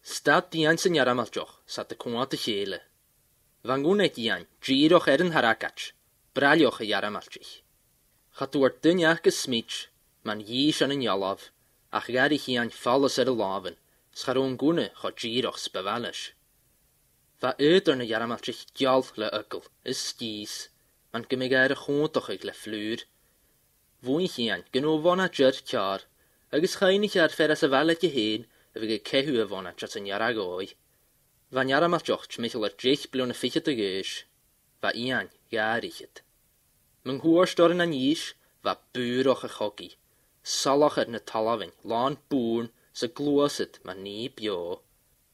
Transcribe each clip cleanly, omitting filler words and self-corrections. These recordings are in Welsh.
Stad dian sy'n yaramaljoch, sa dy cwnt y chele. Van gwne dian, giroch yn harakach, bralioch y yaramalchich. Chadwar dyniach gysmich, man yish an yn yalaf, ach gari hian fallas y laven, scharoon gwne cha giroch sbevalish. Va uit na yaramalchich gjal le ukkel, is skis, man gymig y chwntach le flwyr. Fwy'n hian, gynno vona jyr kjar, agos chainig ferras y valet je heen, y cehu y vona tras yn yarag oi. Van yaramalchoch michel drich blwn y fichet y gys, va ian garichet. Myng hwyr storen an yish, va bwroch y chogi, salach na talavin, lan bŵn, sy glwasit ma ni bio.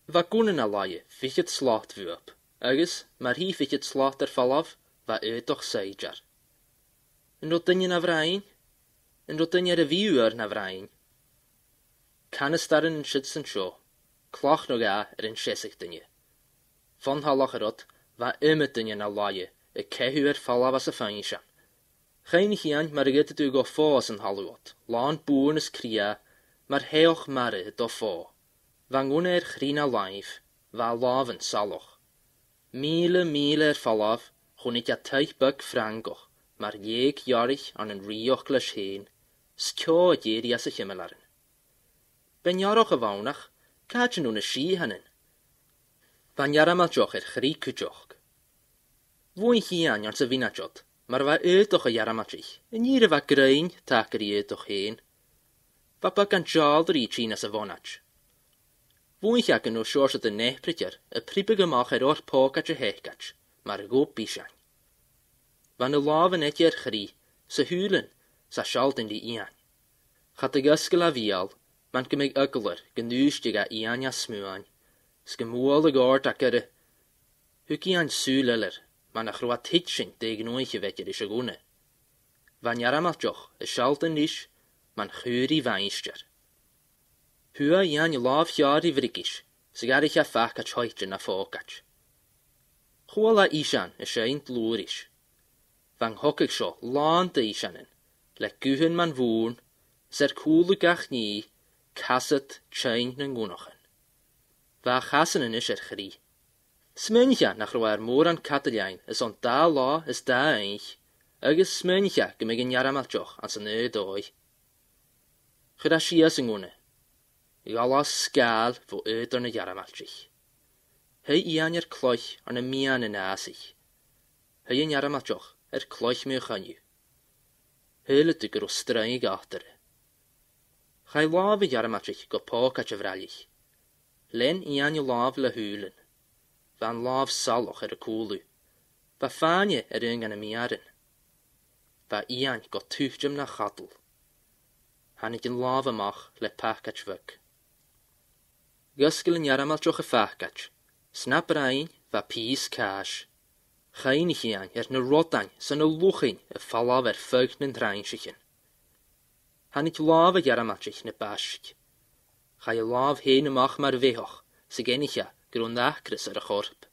Va gwnen a laie, fichet slot vuop, agos mar hi fichet slot falaf, va uitoch seijar. Yn rod dynien a vrain? Yn rod dynien y fiwr na vrain? Canistaren yn sydd sy'n sio, cloch nog a yn siesig dynien. Von halach rod, va dynien a laie, y cehu falaf as y fainshan. Chain hian mar ygyd ydw go ffos yn halwot, lan bŵn ys cria, mar heoch mare do ffo. Van gwne chrina laif, va laven saloch. Mile falaf, chwnig a teich byg frangoch, mar lieg jarich an yn rioch glas heen, skio geri as y chymelarin. Ben jaroch y fawnach, cadjan nhw'n y si hynny. Van yaramaljoch chri cwjoch. Fwy'n hian jan sy finadjod, mar va uitoch y yaramalchich, yn ir va grein taker i uitoch heen. Va byg an jaldr i china sy vonach. Fwy'n hiag yn o siors y nehpridjar, y pribig ymach o'r pogach y hechgach, mar y gob bishan. Van y laven etjer chri, sy hwlen, sa sialt yn di ian. Chat y gysgol a fial, man gymig ygler, gynwystig a ian a smwan, sgymwol y gord ac yr Hygi an sŵl yler, man a chrwa titsyn deg noich y fedger is y gwne. Van yaramaljoch, y sialt yn nish, man chwyr i fainstjar. Hua ian y laf jaar i vrigish, sygar ich a fach at hoitjen a fokach. Chwal a ishan y seint lwrish. Van hokig sio lan dy ishanen, le gyhyn man fwn, ser cwlw gach ni, casat chain yn gwnochen. Va chasen yn is chri. Smyncha nach rwaer môr an cataliain is on da la is da eich, agos smyncha gymig yn yaramaljoch ans yn ydoi. Chyda sias yn gwne. Galas sgal fo ydor na yaramalchich. Hei ian cloich an y mian yn asich. Hei yn yaramaljoch cloich mew chanyu. Hei lydy gyro straen i gatere. Chai laf y yaramalchich go poc at y fralich. Len ian laf le hwlen. Van laf saloch y cwlw. Va fanie yng gan y miaren. Va ian go tŵchjym na chadl. Hannig yn laf ymach le pach at fyg. Gysgol yn yaramaljoch y fachgach. Snap rain va pys cash. Chain i chian na rodain sy'n y lwchyn y falaf ffyg na'n drain sychen. Hannig laf y yaramalchich na basg. Chai laf hen ymach mar fehoch sy'n genicha grwn ddacrys ar y chorp.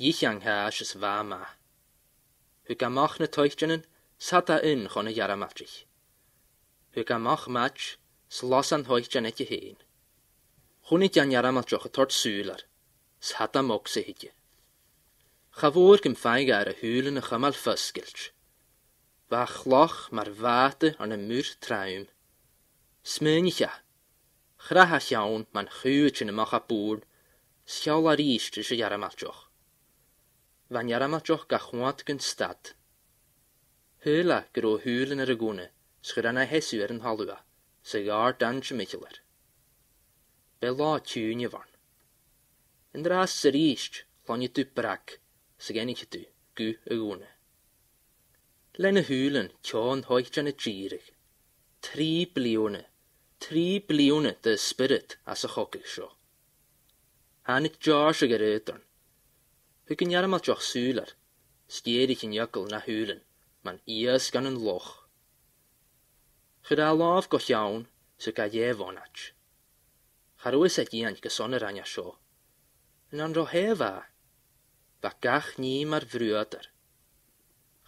Yichang haas ys fa ma. Hyg amach na toichjanen sata yn chon y yaramalchich. Hyg amach match slos an hoichjan et je heen. Chwnig jan yaramalchoch y tort sŵlar, sata mog se hydje. Chafwr gym ffaig ar y hwlen y chymal ffysgilch. Va chloch mar vate an y mŵr traum. Smyncha. Chraha llawn man chwyd yn y mach a bŵr, siawl ar eist ys y yaramalchoch. Van yaramalchoch ga chwad gyn stad. Hyla gyro hwlen ar y gwne, sgwyr anna hesu ar yn halwa, sy'n gar dan symichler. Be la tŵn i fan. Yn dras sy'r eist, lon i dw brag, sy'n genig dw, gw y gwne. Len y hwlen tjon hoichjan y girig. 3 bliwne dy spirit as y chogig sio. Hannig jar sy'n gyrrydon. Hyg yn yaramaljoch sŵlar, sgierig yn ygl na hwlen, man ias gan yn loch. Chyda laf go llawn, sy'n ga vonach. Charwys ag ian gyson yr anya sio. Yn anro hefa. Va gach ni mar vrüader.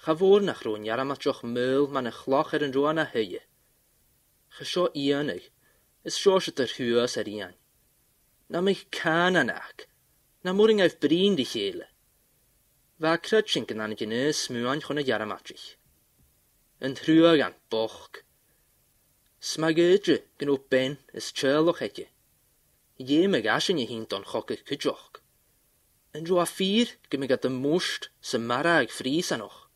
Chafwr nach rwy'n yaramaljoch myl man y chloch yn rwan a heye. Chysio ianig, is sio sydd yr hwys ar ian. na mich can anach, na moring auf brin die hele. Va crutching gan an gynnu smwan chwn y yaramatich. Yn trwyog an boch. Smag ydre gan o ben ys tjylwch etje. Ie meg asyn je hint on chokig kydjoch. Yn rwa fyr gymig at y mwst sy marag fris anoch.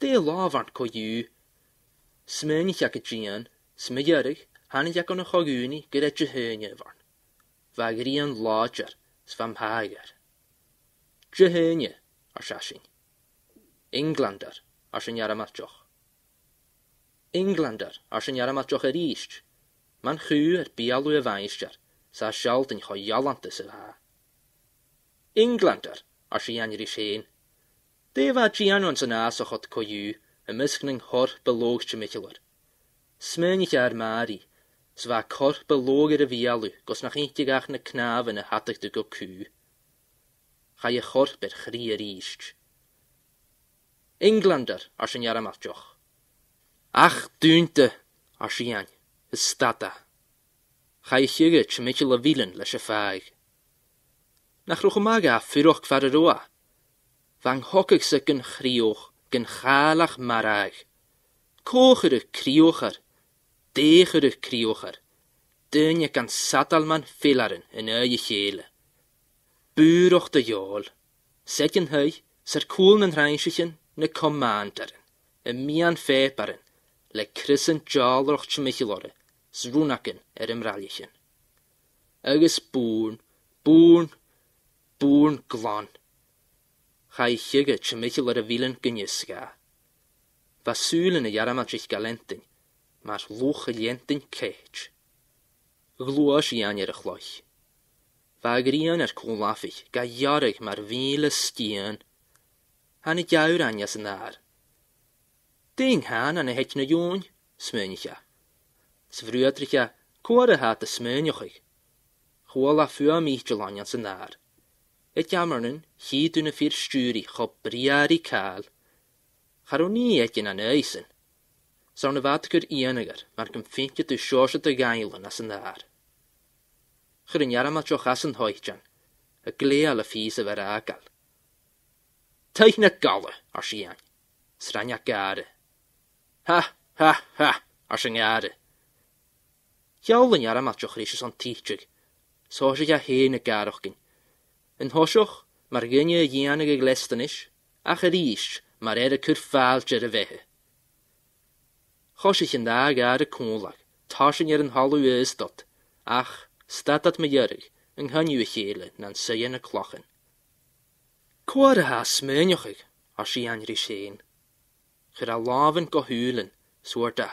De lafant ko ju. Smynich ac y gian, smygerig, hanig ac on y choguni gyda jehynje varn. Va grian lodger, svam hager. Jehynje, ar sasing. Englander, ar sy'n yaramatjoch. Englander, ar sy'n yaramatjoch er eist. Man chw er bialw y fainstjar, sa sjalt yn cho jalantes y ha. Englander, ar sy'n anir i sien. De va gian ons yn as och hot koju, y myskning hor belog chymichelor. Smynich ar mari, sva kor belog er y fialw, gos nach eintig ach na knaf yn y hatig dy go kw. Ga je chor ber chri er eist. Englander, ar sy'n yaramatjoch. Ach, dünte, ar sy'n, y stada. Ga je chygge chymichelor vilen leis y faig. Nach roch maga fyroch kvar y roa. Van hokkig se gyn chrioch, gyn chalach marag. Kocher y criocher, decher y criocher. Dyn je gan sadalman filaren yn y chele. Buroch de jol. Sedjen hui, ser koelen en reinsichen, ne commanderen. En mian feparen, le krissen jalroch chmichelore, zrunaken ymrallichen. Agus boon glan. Ga je chygge chmichelore wielen gynjusga. Va sulen y yaramatjich galentin, maar loch lientin keich. Gloas i anjer chloich. Va grian koolafig, ga jarig maar wiele stien. Han het jaur anjas naar. Ding han an het na joon, smönja. Svruatricha, kore hat de smönjochig. Chwola fua michel anjas naar. Het jammernen, hier doen vier sturi, chop briari kaal. Charoni etje an eisen. Zou ne watker ieniger, maar kem vinkje te sjorse te geilen as naar. Chrin jaramatjoch as een hoitjan, a gleale fiese verakal. Teich galle, ar sian, sranja gare. Ha, ar sy'n gare. Jaulen jaramatjoch rysjes an tietjig, so se ja heen y garochgin. Yn hosioch, mar gynje jianige glestanish, ach rysj, maar er kurfaaltje de wehe. Chosich in da gare koonlag, tasjen er een hallu is dat, ach, staat dat me jurg, een hanju chele, nan sejene klochen. Kware ha smönjochig, as si an ryseen. Gyda laven go hulen, soorta,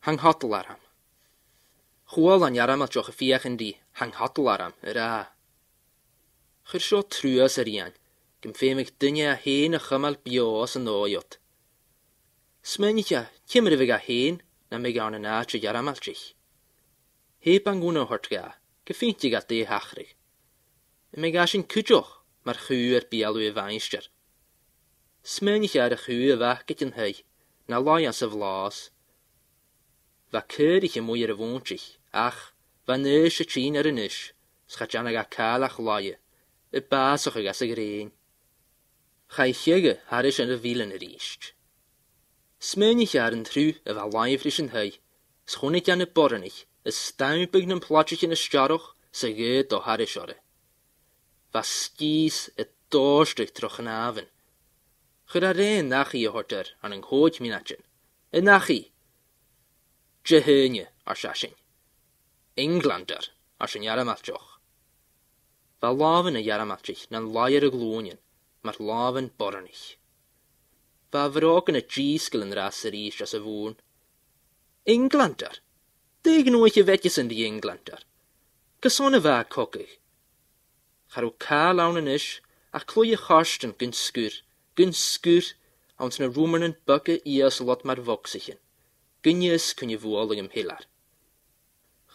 hang hotelaram. Chwal an jaramatjoch fiach in die, hang hotelaram, a. Gyr sio truas ian, gym femig dynja heen a chymal bios yn oiot. Smönja, kymmer vig a heen, na mig an yn aatje jaramatjich. Heb an gwn hortga, gefintjig at de hachrig. Mig as in kudjoch, maar chuur bialw y fainstjar. Smynich ar y chuur vachget yn hei, na loians y vlas. Va kyrig y mwy ar y woontjich, ach, va neus y trin ar y neus, schatjanag a kalach loie, y basoch ag as y green. Chai chygge harish an y vilen yr eist. Smynich ar yn tru y va laifrish yn hei, schonit an y borrenich, y staumpig yn plotjich yn y stjaroch, sy gyd o harish ore. Va skis et doorstug troch een haven. Gyda reen nachi je horter aan een hoog minatjen. Een nachi. Jehynje, ar sasing. Englander, ar sy'n jaramatjoch. Va laven y jaramatjich nan laier y glonien, maar laven bornich. Va vroken y giskel yn rasser is as y woon. Englander. Deg nooit je wetjes in die Englander. Kasone va kokig. Charo kaal aan een ish, a kloeie charsten gyn skur, ans na roemeren bukke ias lot maar voksichen. Gynjes kun je voelig im hilar.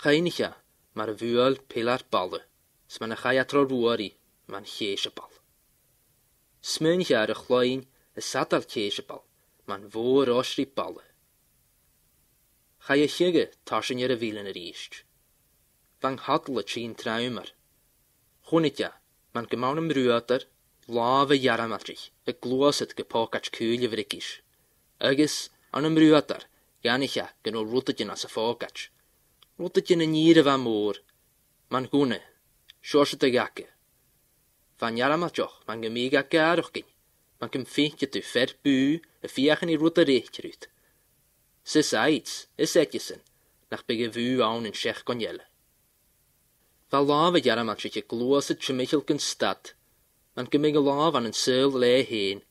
Gainicha, maar vuol pilar balle, sman a chaya tro ruari, man cheesje bal. Smynja ar y chloin, y sadal cheesje bal, man voor osri balle. Chaya chygge, tasjen er y vilen er eist. Van hadle trin traumar, Chwnitja, man gymawn ymrwydr, laf y yaramadrich, y glwysyd gypocach cwyl y frigis. Agos, an ymrwydr, gannicha gynol rwtydyn as y ffogach. Rwtydyn yn ir y fa môr, man hwne, siorsydd y gacau. Fan yaramadroch, man gymig ac arwch gyn, man gymffeint ydw fer bw y fiach yn i rwtyd eich rwyd. Sys aids, ys edysyn, nach byg y fw awn yn siech gonjelle. Fa laf y yaramadrich y glwysyd trymeichel gynstad, man gymig y laf an yn syl le hen,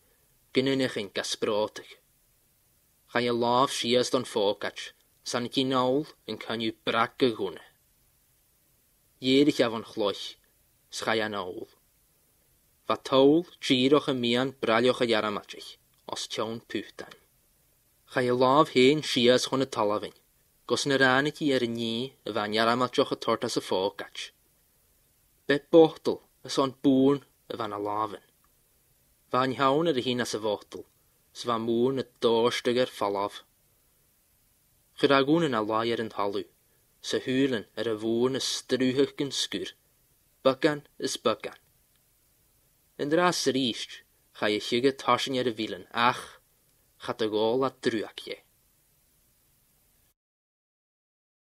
gynnynnych yn gasbrotig. Chai y laf sias don ffogach, san i nawl yn cynnu brac y hwne. Ierych afon chloch, schai a nawl. Fa tawl triroch y mian bralioch y yaramadrich, os tion pwhtan. Chai y laf hen sias hwn y talafyn, gos yn yr anig i y ni y fan yaramadroch y tortas y ffogach. Bet bochtl y son bŵn y fan a lafyn. Fan hawn yr hyn as y fochtl, s fan mŵn y dorstyger falaf. Chyragwn yn a laier yn halw, sy hwylen y fŵn y strwyhych yn sgwr, bygan ys bygan. Yn dras yr eist, chai y chygyd tasyn y filen, ach, chat y gol a drwag ie.